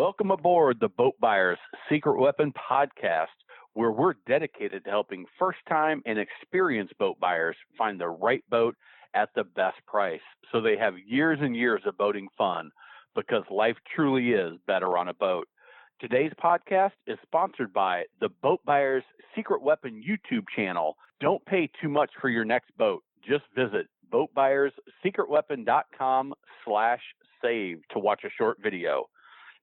Welcome aboard the Boat Buyers Secret Weapon podcast, where we're dedicated to helping first-time and experienced boat buyers find the right boat at the best price so they have years and years of boating fun, because life truly is better on a boat. Today's podcast is sponsored by the Boat Buyers Secret Weapon YouTube channel. Don't pay too much for your next boat. Just visit boatbuyerssecretweapon.com/save to watch a short video.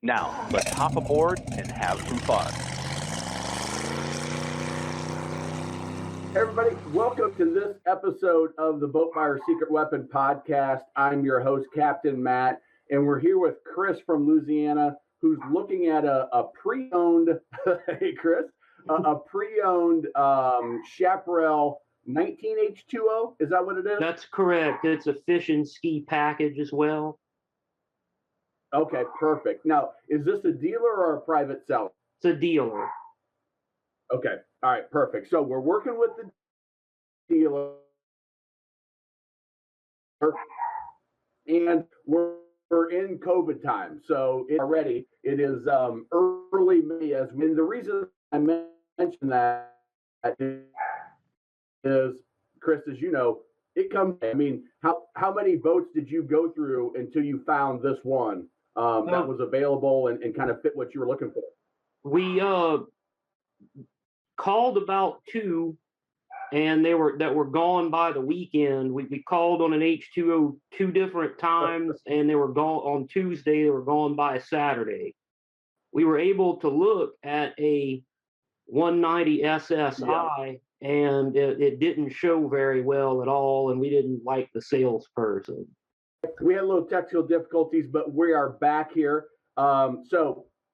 Now, let's hop aboard and have some fun. Hey everybody, welcome to this episode of the Boat Buyers Secret Weapon podcast. I'm your host, Captain Matt, and we're here with Chris from Louisiana, who's looking at a pre-owned, hey Chris, a pre-owned Chaparral 19 H2O. Is that what it is? That's correct. It's a fish and ski package as well. Okay, perfect. Now, is this a dealer or a private seller? It's a dealer. Okay, all right, perfect. So we're working with the dealer, and we're in COVID time. So it is early May. And the reason I mentioned that is, Chris, as you know, it comes. I mean, how many boats did you go through until you found this one that was available and kind of fit what you were looking for? We called about two, and they were gone by the weekend. We called on an H2O two different times, and they were gone on Tuesday. They were gone by Saturday. We were able to look at a 190 SSI, and it didn't show very well at all, and we didn't like the salesperson. We had a little technical difficulties, but we are back here. I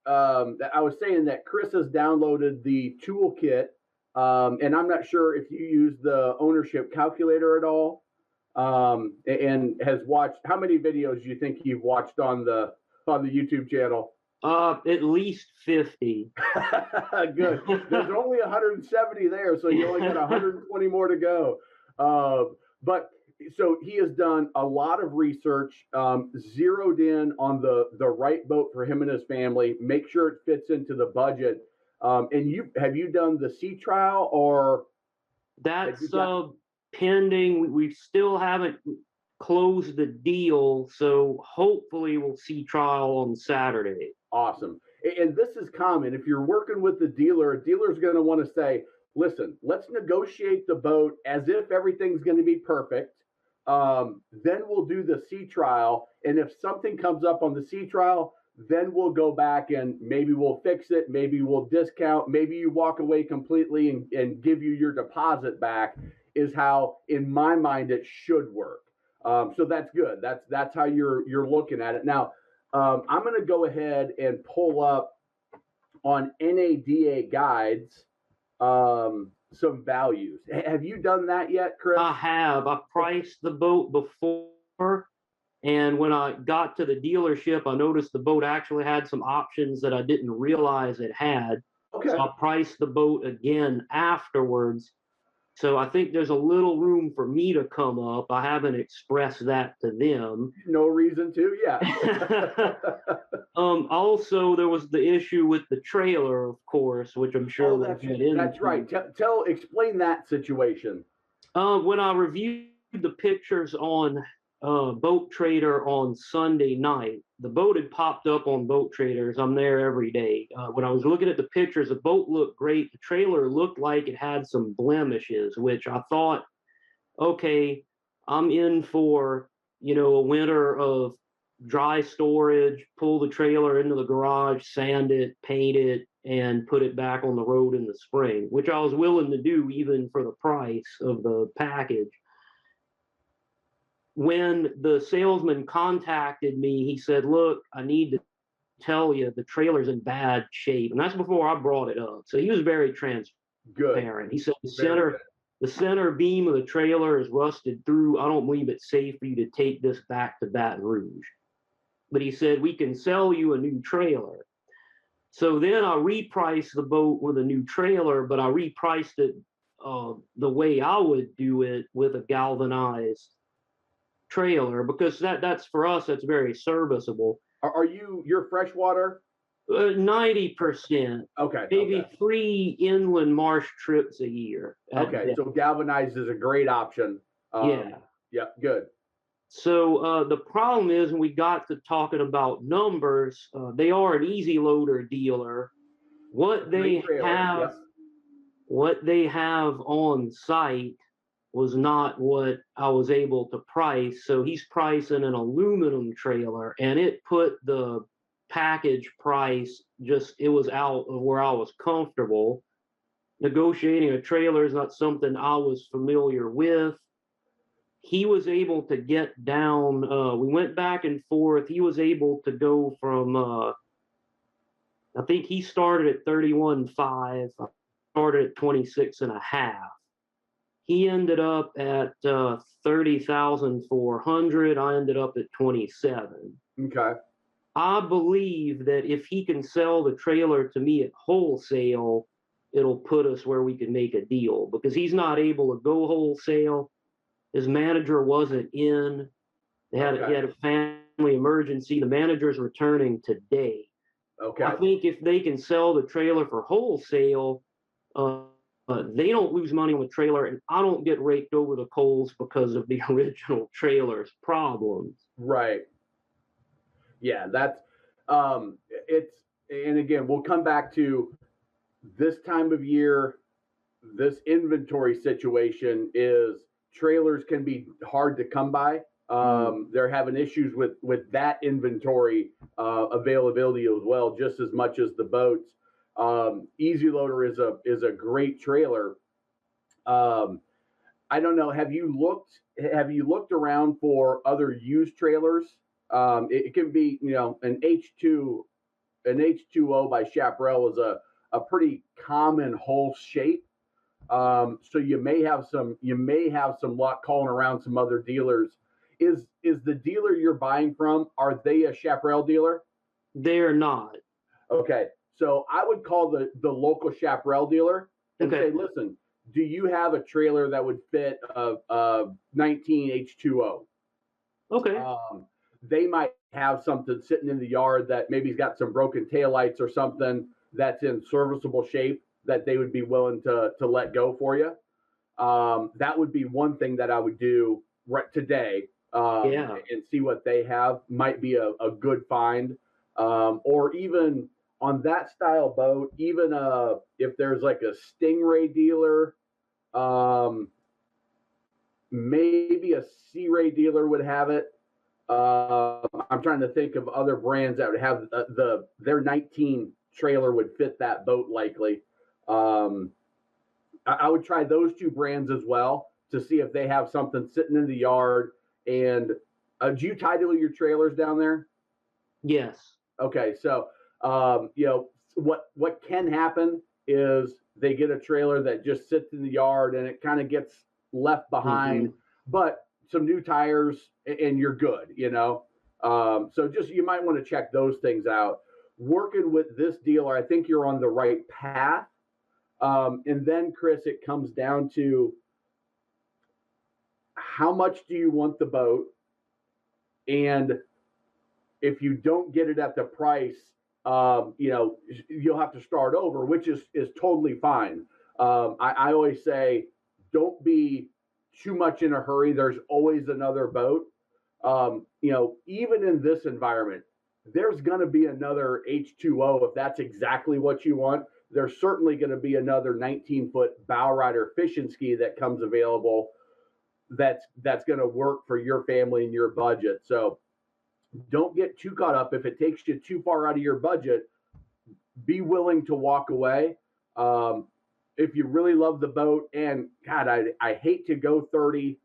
was saying that Chris has downloaded the Toolkit, and I'm not sure if you use the ownership calculator at all, and has watched. How many videos do you think you've watched on the YouTube channel? At least 50. Good. There's only 170 there, so you only got 120 more to go. But so he has done a lot of research, zeroed in on the right boat for him and his family, make sure it fits into the budget. And have you done the sea trial, or that's pending? We still haven't closed the deal, so hopefully we'll see trial on Saturday. Awesome. And this is common. If you're working with the dealer, a dealer's going to want to say, listen, let's negotiate the boat as if everything's going to be perfect. Then we'll do the sea trial. And if something comes up on the sea trial, then we'll go back and maybe we'll fix it. Maybe we'll discount. Maybe you walk away completely and give you your deposit back, is how, in my mind, it should work. So that's good. That's how you're looking at it. Now, I'm going to go ahead and pull up on NADA guides some values. Have you done that yet, Chris? I have. I priced the boat before, and when I got to the dealership, I noticed the boat actually had some options that I didn't realize it had. Okay. So I priced the boat again afterwards. So I think there's a little room for me to come up. I haven't expressed that to them. No reason to, yeah. Also, there was the issue with the trailer, of course, which I'm sure we'll get into. That's right. Explain that situation. When I reviewed the pictures on Boat Trader on Sunday night, the boat had popped up on Boat Traders. I'm there every day. When I was looking at the pictures, the boat looked great. The trailer looked like it had some blemishes, which I thought, okay, I'm in for, a winter of dry storage, pull the trailer into the garage, sand it, paint it, and put it back on the road in the spring, which I was willing to do even for the price of the package. When the salesman contacted me, he said, look, I need to tell you the trailer's in bad shape. And that's before I brought it up. So he was very transparent. Good. He said the center beam of the trailer is rusted through. I don't believe it's safe for you to take this back to Baton Rouge. But he said, we can sell you a new trailer. So then I repriced the boat with a new trailer, but I repriced it the way I would do it, with a galvanized trailer, because that's for us, that's very serviceable. You're freshwater? 90%. Okay. Maybe Okay. 3 inland marsh trips a year. Okay. So galvanized is a great option. Yeah. Yeah. Good. So the problem is, when we got to talking about numbers, they are an easy loader dealer. What Great they trailer. have, Yep. what they have on site was not what I was able to price. So he's pricing an aluminum trailer, and it put the package price it was out of where I was comfortable. Negotiating a trailer is not something I was familiar with. He was able to get down, we went back and forth. He was able to go from, I think he started at 31.5, I started at 26.5. He ended up at 30,400. I ended up at 27. Okay. I believe that if he can sell the trailer to me at wholesale, it'll put us where we can make a deal, because he's not able to go wholesale. His manager wasn't in. He had a family emergency. The manager's returning today. Okay. I think if they can sell the trailer for wholesale, they don't lose money on the trailer, and I don't get raked over the coals because of the original trailer's problems. Right. Yeah, that's it's, and again, we'll come back to this time of year. This inventory situation is trailers can be hard to come by. They're having issues with that inventory availability as well, just as much as the boats. Easy Loader is a great trailer. I don't know. Have you looked around for other used trailers? It can be, an H2O by Chaparral is a pretty common whole shape. So you may have some luck calling around some other dealers. Is the dealer you're buying from, are they a Chaparral dealer? They're not. Okay. So I would call the local Chaparral dealer and say, listen, do you have a trailer that would fit a 19 H2O? Okay. They might have something sitting in the yard that maybe's got some broken taillights or something that's in serviceable shape that they would be willing to let go for you. That would be one thing that I would do right today, and see what they have. Might be a good find, or even on that style boat, even if there's like a Stingray dealer, maybe a Sea Ray dealer would have it. I'm trying to think of other brands that would have their 19 trailer would fit that boat likely. I would try those two brands as well to see if they have something sitting in the yard. And do you title your trailers down there? Yes. Okay, so what can happen is they get a trailer that just sits in the yard and it kind of gets left behind, but some new tires and you're good, so just, you might want to check those things out. Working with this dealer, I think you're on the right path. And then, Chris, it comes down to how much do you want the boat? And if you don't get it at the price, you'll have to start over, which is totally fine. I always say, don't be too much in a hurry. There's always another boat. Even in this environment, there's going to be another H2O if that's exactly what you want. There's certainly going to be another 19-foot bow rider fishing ski that comes available that's going to work for your family and your budget. So don't get too caught up. If it takes you too far out of your budget, be willing to walk away. If you really love the boat, and God, I hate to go 30,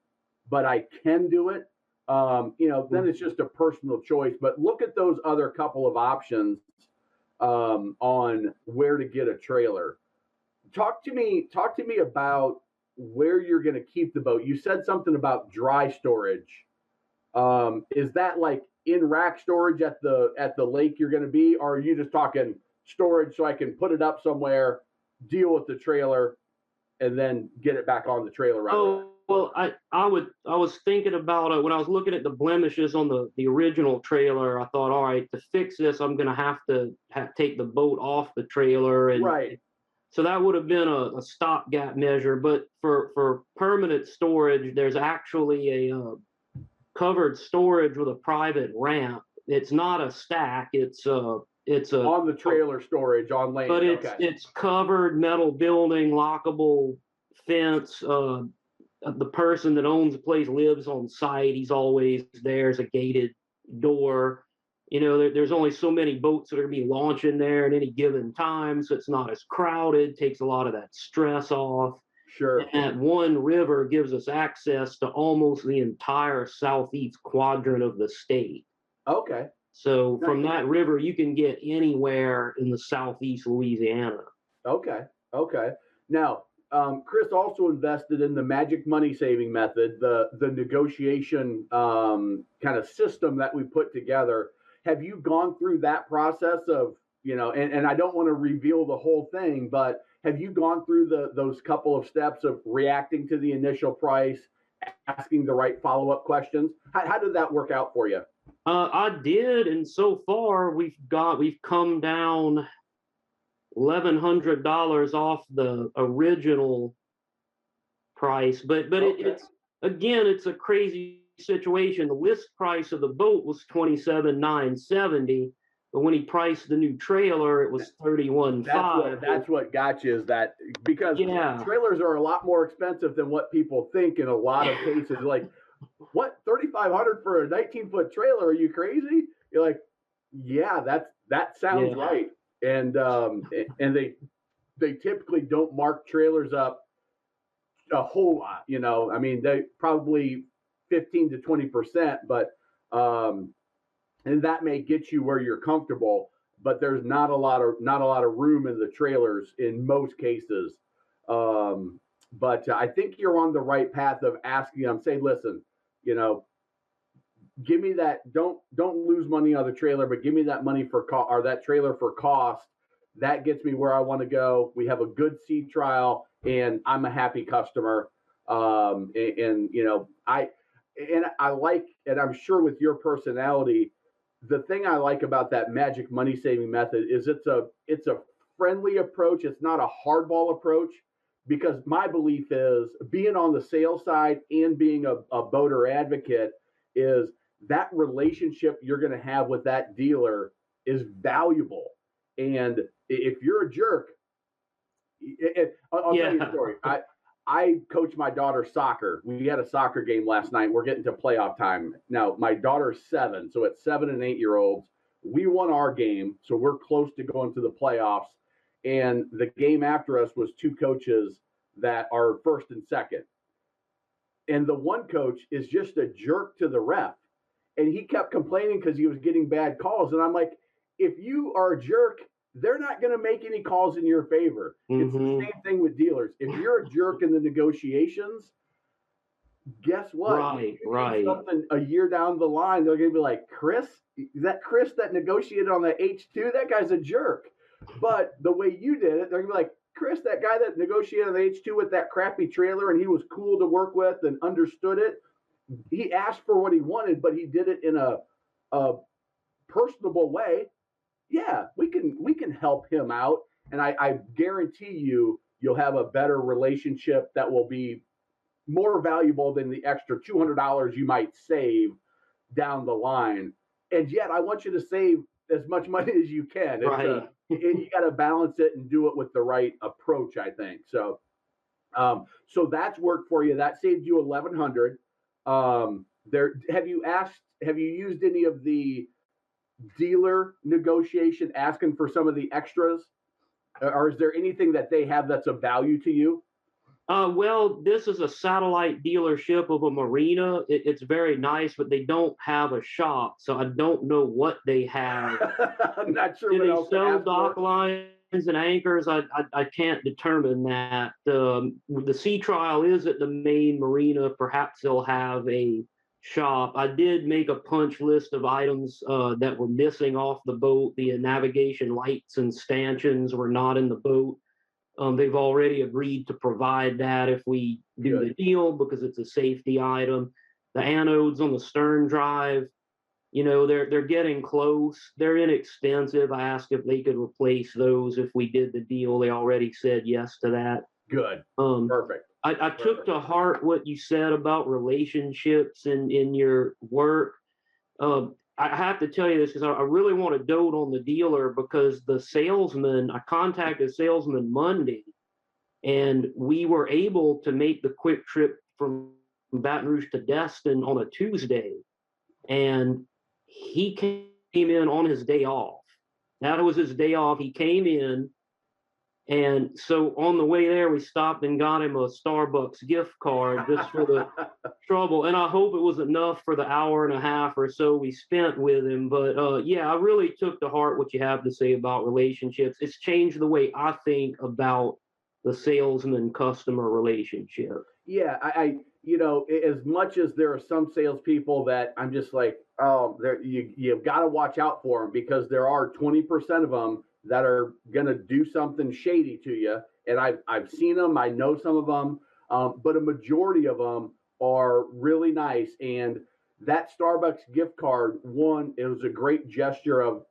but I can do it, then it's just a personal choice. But look at those other couple of options on where to get a trailer. Talk to me about where you're going to keep the boat. You said something about dry storage. Is that like in rack storage at the lake you're going to be, or are you just talking storage so I can put it up somewhere, deal with the trailer, and then get it back on the trailer right away? Well, I was thinking about it when I was looking at the blemishes on the original trailer. I thought, all right, to fix this, I'm going to have to take the boat off the trailer, and Right. so that would have been a stopgap measure. But for permanent storage, there's actually a covered storage with a private ramp. It's not a stack. It's a On the trailer storage on land. but it's covered metal building, lockable fence. The person that owns the place lives on site. He's always there. There's a gated door. There's only so many boats that are going to be launching there at any given time, so it's not as crowded. Takes a lot of that stress off. Sure. And that one river gives us access to almost the entire southeast quadrant of the state. Okay. So from that river, you can get anywhere in the southeast Louisiana. Okay. Now, Chris also invested in the magic money saving method, the negotiation kind of system that we put together. Have you gone through that process of, and I don't want to reveal the whole thing, but have you gone through those couple of steps of reacting to the initial price, asking the right follow-up questions? How did that work out for you? I did, and so far we've come down $1,100 off the original price, but okay. It's a crazy situation. The list price of the boat was $27,970, but when he priced the new trailer, it was $31,500. That's what got you, is that because trailers are a lot more expensive than what people think in a lot of cases. Like, what, $3,500 for a 19-foot trailer? Are you crazy? You're like, yeah, that sounds right. And they typically don't mark trailers up a whole lot. I mean, they probably 15 to 20%, but and that may get you where you're comfortable, but there's not a lot of room in the trailers in most cases. But I think you're on the right path of asking them, say, listen, give me that. Don't lose money on the trailer, but give me that money or that trailer for cost. That gets me where I want to go. We have a good sea trial, and I'm a happy customer. I like, and I'm sure with your personality, the thing I like about that magic money saving method is it's a friendly approach. It's not a hardball approach, because my belief is, being on the sales side and being a boater advocate, is that relationship you're going to have with that dealer is valuable. And if you're a jerk, I'll tell you a story. I coach my daughter's soccer. We had a soccer game last night. We're getting to playoff time. Now, my daughter's 7, so it's 7 and 8-year-olds. We won our game, so we're close to going to the playoffs. And the game after us was 2 coaches that are first and second. And the one coach is just a jerk to the ref. And he kept complaining because he was getting bad calls. And I'm like, if you are a jerk, they're not going to make any calls in your favor. Mm-hmm. It's the same thing with dealers. If you're a jerk in the negotiations, guess what? Right. Something a year down the line, they're going to be like, Chris? Is that Chris that negotiated on the H2? That guy's a jerk. But the way you did it, they're going to be like, Chris, that guy that negotiated on the H2 with that crappy trailer, and he was cool to work with and understood it. He asked for what he wanted, but he did it in a personable way. Yeah, we can help him out, and I guarantee you'll have a better relationship that will be more valuable than the extra $200 you might save down the line. And yet, I want you to save as much money as you can. Right. You got to balance it and do it with the right approach, I think. So, so that's worked for you. That saved you $1,100. Have you used any of the dealer negotiation, asking for some of the extras, or is there anything that they have that's of value to you? Well, this is a satellite dealership of a marina. It's very nice, but they don't have a shop, so I don't know what they have. I'm not sure. Do they sell dock lines and anchors? I can't determine that. The sea trial is at the main marina. Perhaps they'll have a shop. I did make a punch list of items that were missing off the boat. The navigation lights and stanchions were not in the boat. They've already agreed to provide that if we do the deal because it's a safety item. The anodes on the stern drive, they're getting close. They're inexpensive. I asked if they could replace those if we did the deal. They already said yes to that. Good. Perfect. I took to heart what you said about relationships in your work. I have to tell you this because I really want to dote on the dealer because I contacted the salesman Monday, and we were able to make the quick trip from Baton Rouge to Destin on a Tuesday. And he came in on his day off. That was his day off. He came in. And so on the way there, we stopped and got him a Starbucks gift card just for the trouble. And I hope it was enough for the hour and a half or so we spent with him. But yeah, I really took to heart what you have to say about relationships. It's changed the way I think about the salesman-customer relationship. Yeah, I as much as there are some salespeople that I'm just like, oh, you've got to watch out for them because there are 20% of them that are going to do something shady to you. And I've seen them. I know some of them, but a majority of them are really nice. And that Starbucks gift card, it was a great gesture of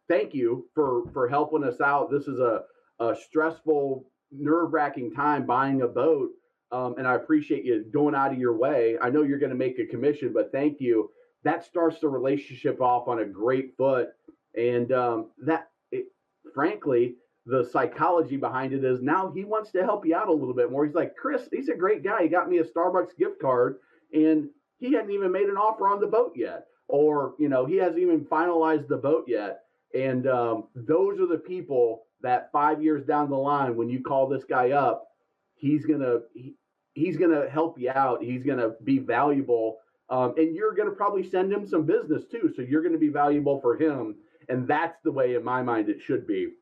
thank you for helping us out. This is a stressful, nerve-wracking time buying a boat. And I appreciate you going out of your way. I know you're going to make a commission, but thank you. That starts the relationship off on a great foot. And frankly, the psychology behind it is now he wants to help you out a little bit more. He's like, Chris, he's a great guy. He got me a Starbucks gift card, and he hadn't even made an offer on the boat yet. Or, he hasn't even finalized the boat yet. And those are the people that 5 years down the line, when you call this guy up, he's gonna help you out. He's gonna be valuable, and you're gonna probably send him some business too. So you're gonna be valuable for him, and that's the way, in my mind, it should be.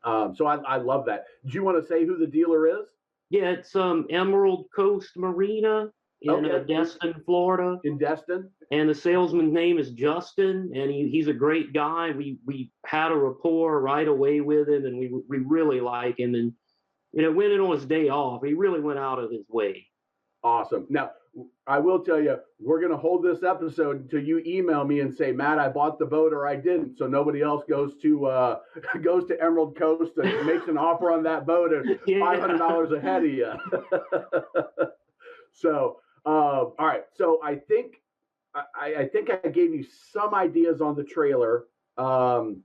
So I love that. Do you want to say who the dealer is? Yeah, it's Emerald Coast Marina in Destin, Florida. In Destin. And the salesman's name is Justin, and he's a great guy. We had a rapport right away with him, and we really like him. And went in on his day off. He really went out of his way. Awesome. Now, I will tell you, we're going to hold this episode until you email me and say, Matt, I bought the boat or I didn't. So nobody else goes to Emerald Coast and makes an offer on that boat at $500 ahead of you. So, all right. So I think I gave you some ideas on the trailer. And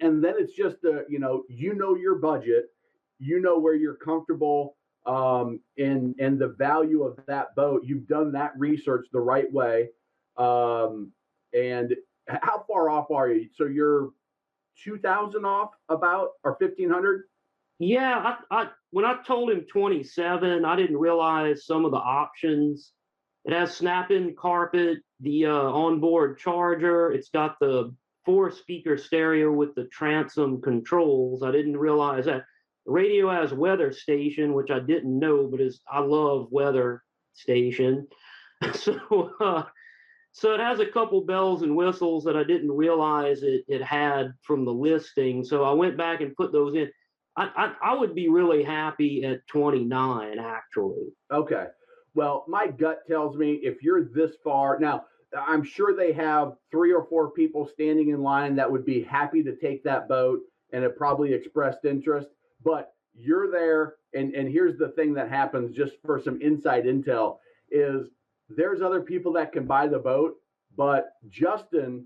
then it's just, your budget, where you're comfortable and the value of that boat. You've done that research the right way. And how far off are you? So you're 2,000 off about, or 1,500? Yeah, when I told him 27, I didn't realize some of the options. It has snap-in carpet, the onboard charger. It's got the 4-speaker stereo with the transom controls. I didn't realize that. The radio has weather station, which I didn't know, but I love weather station. So it has a couple bells and whistles that I didn't realize it had from the listing. So I went back and put those in. I would be really happy at 29, actually. Okay. Well, my gut tells me if you're this far now, I'm sure they have 3 or 4 people standing in line that would be happy to take that boat and have probably expressed interest. But you're there, and here's the thing that happens, just for some inside intel, is there's other people that can buy the boat, but Justin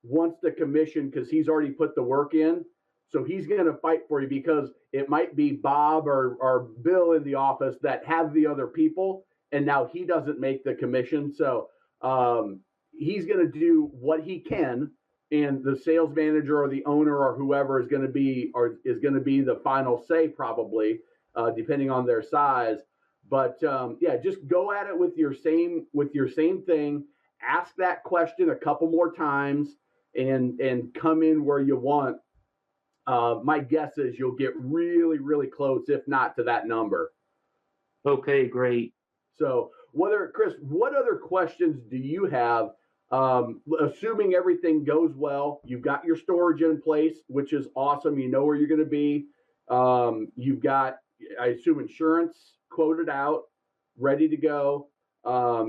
wants the commission because he's already put the work in. So he's going to fight for you because it might be Bob or Bill in the office that have the other people, and now he doesn't make the commission. So he's going to do what he can, and the sales manager or the owner or whoever is going to be the final say, probably, depending on their size. But just go at it with your same thing. Ask that question a couple more times, and come in where you want. My guess is you'll get really, really close, if not to that number. Okay, great. So, Chris, what other questions do you have? Assuming everything goes well, you've got your storage in place, which is awesome. You know where you're going to be. You've got, I assume, insurance quoted out, ready to go.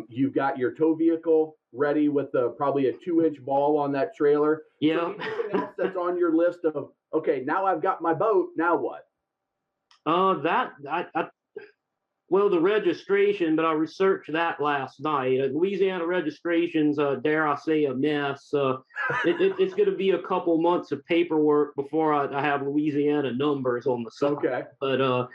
You've got your tow vehicle ready with probably a 2-inch ball on that trailer. Yeah. So anything else that's on your list of, okay, now I've got my boat, now what? Well, the registration, but I researched that last night. Louisiana registrations, dare I say, a mess. It's going to be a couple months of paperwork before I have Louisiana numbers on the side. Okay. But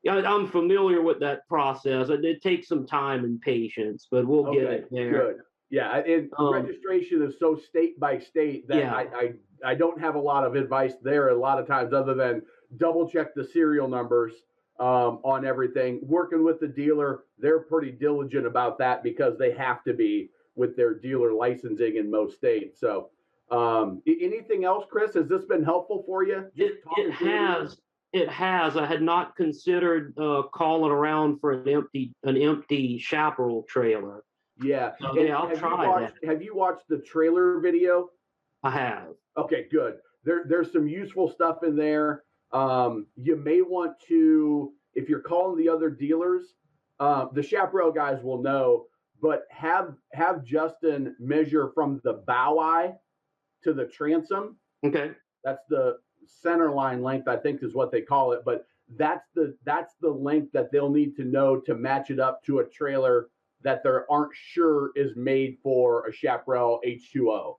yeah, I'm familiar with that process. It takes some time and patience, but we'll get it there. Good. Yeah, and registration is so state by state that I don't have a lot of advice there a lot of times other than double check the serial numbers on everything. Working with the dealer, they're pretty diligent about that because they have to be with their dealer licensing in most states. So anything else, Chris? Has this been helpful for you? It has. It has. I had not considered calling around for an empty Chaparral trailer. Yeah. So, yeah, I'll try that. Have you watched the trailer video? I have. Okay, good. There's some useful stuff in there. You may want to, if you're calling the other dealers, the Chaparral guys will know, but have Justin measure from the bow eye to the transom. Okay. That's the center line length, I think is what they call it, but that's the length that they'll need to know to match it up to a trailer that they aren't sure is made for a Chaparral H2O.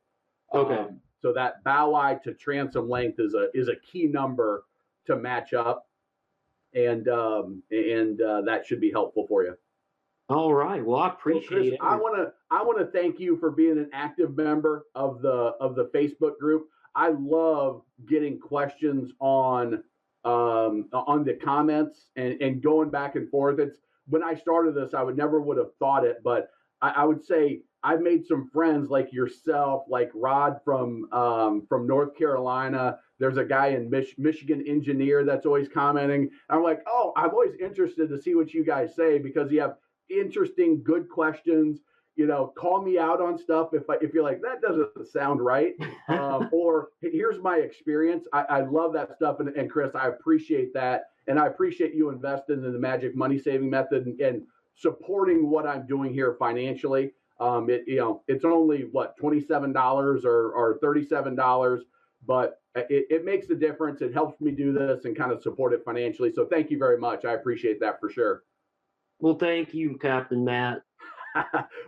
Okay. So that bow eye to transom length is a key number to match up, and that should be helpful for you. All right. Well, I appreciate it. I want to thank you for being an active member of the Facebook group. I love getting questions on the comments and going back and forth. It's when I started this, I would have thought it, but I would say I've made some friends like yourself, like Rod from North Carolina. There's a guy in Michigan engineer that's always commenting. I'm like, oh, I'm always interested to see what you guys say because you have interesting, good questions. Call me out on stuff if you're like, that doesn't sound right. Or here's my experience. I love that stuff. And Chris, I appreciate that. And I appreciate you investing in the Magic Money Saving Method and supporting what I'm doing here financially. It's only $27 or $37, but it makes a difference. It helps me do this and kind of support it financially. So thank you very much. I appreciate that for sure. Well, thank you, Captain Matt.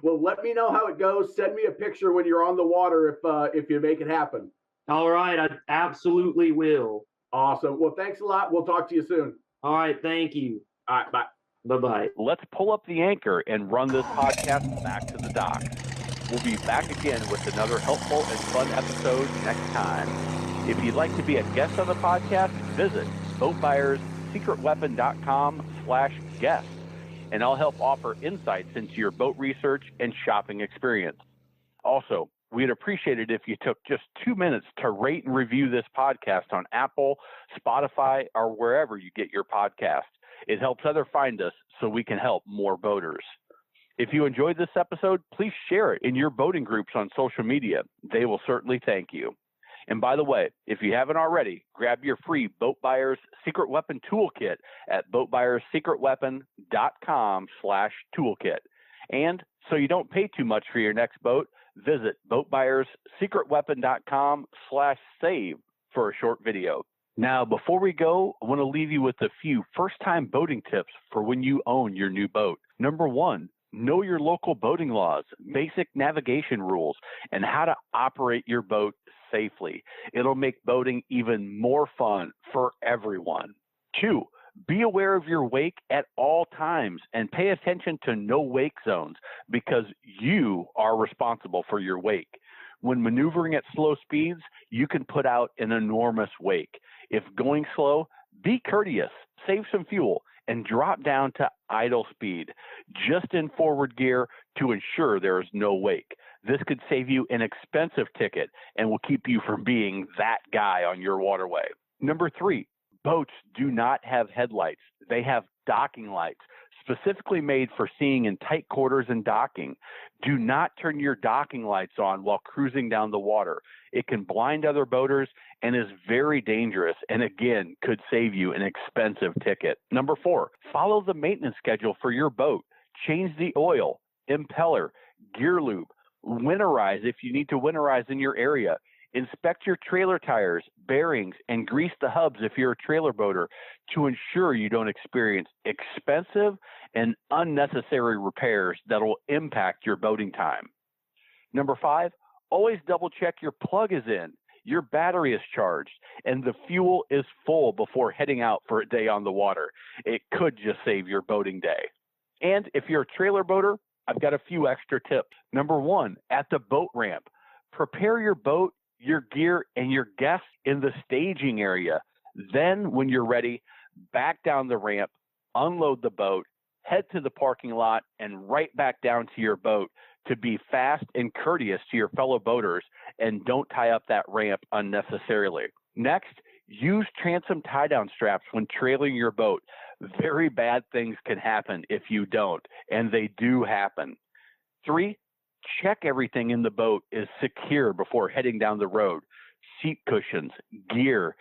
Well, let me know how it goes. Send me a picture when you're on the water if you make it happen. All right, I absolutely will. Awesome. Well, thanks a lot. We'll talk to you soon. All right, thank you. All right, bye. Bye-bye. Let's pull up the anchor and run this podcast back to the docks. We'll be back again with another helpful and fun episode next time. If you'd like to be a guest on the podcast, visit boatbuyerssecretweapon.com/guest, and I'll help offer insights into your boat research and shopping experience. Also, we'd appreciate it if you took just 2 minutes to rate and review this podcast on Apple, Spotify, or wherever you get your podcast. It helps others find us so we can help more boaters. If you enjoyed this episode, please share it in your boating groups on social media. They will certainly thank you. And by the way, if you haven't already, grab your free Boat Buyers Secret Weapon Toolkit at boatbuyerssecretweapon.com/toolkit. And so you don't pay too much for your next boat, visit boatbuyerssecretweapon.com/save for a short video. Now, before we go, I want to leave you with a few first-time boating tips for when you own your new boat. Number 1, know your local boating laws, basic navigation rules, and how to operate your boat safely. It'll make boating even more fun for everyone. 2, be aware of your wake at all times and pay attention to no wake zones because you are responsible for your wake. When maneuvering at slow speeds, you can put out an enormous wake. If going slow, be courteous, save some fuel, and drop down to idle speed, just in forward gear to ensure there is no wake. This could save you an expensive ticket and will keep you from being that guy on your waterway. Number 3, boats do not have headlights. They have docking lights, specifically made for seeing in tight quarters and docking. Do not turn your docking lights on while cruising down the water. It can blind other boaters and is very dangerous, and again, could save you an expensive ticket. Number 4, follow the maintenance schedule for your boat. Change the oil, impeller, gear lube, winterize if you need to winterize in your area. Inspect your trailer tires, bearings, and grease the hubs if you're a trailer boater to ensure you don't experience expensive and unnecessary repairs that will impact your boating time. Number 5, always double check your plug is in, your battery is charged, and the fuel is full before heading out for a day on the water. It could just save your boating day. And if you're a trailer boater, I've got a few extra tips. Number 1, at the boat ramp, prepare your boat, your gear, and your guests in the staging area. Then, when you're ready, back down the ramp, unload the boat, head to the parking lot, and right back down to your boat to be fast and courteous to your fellow boaters and don't tie up that ramp unnecessarily. Next, use transom tie-down straps when trailing your boat. Very bad things can happen if you don't, and they do happen. 3, check everything in the boat is secure before heading down the road. Seat cushions, gear,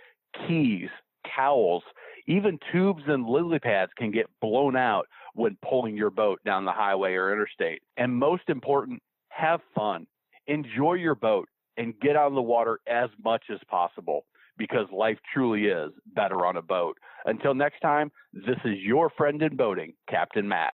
keys, towels, even tubes and lily pads can get blown out when pulling your boat down the highway or interstate. And most important, have fun. Enjoy your boat and get on the water as much as possible, because life truly is better on a boat. Until next time, this is your friend in boating, Captain Matt.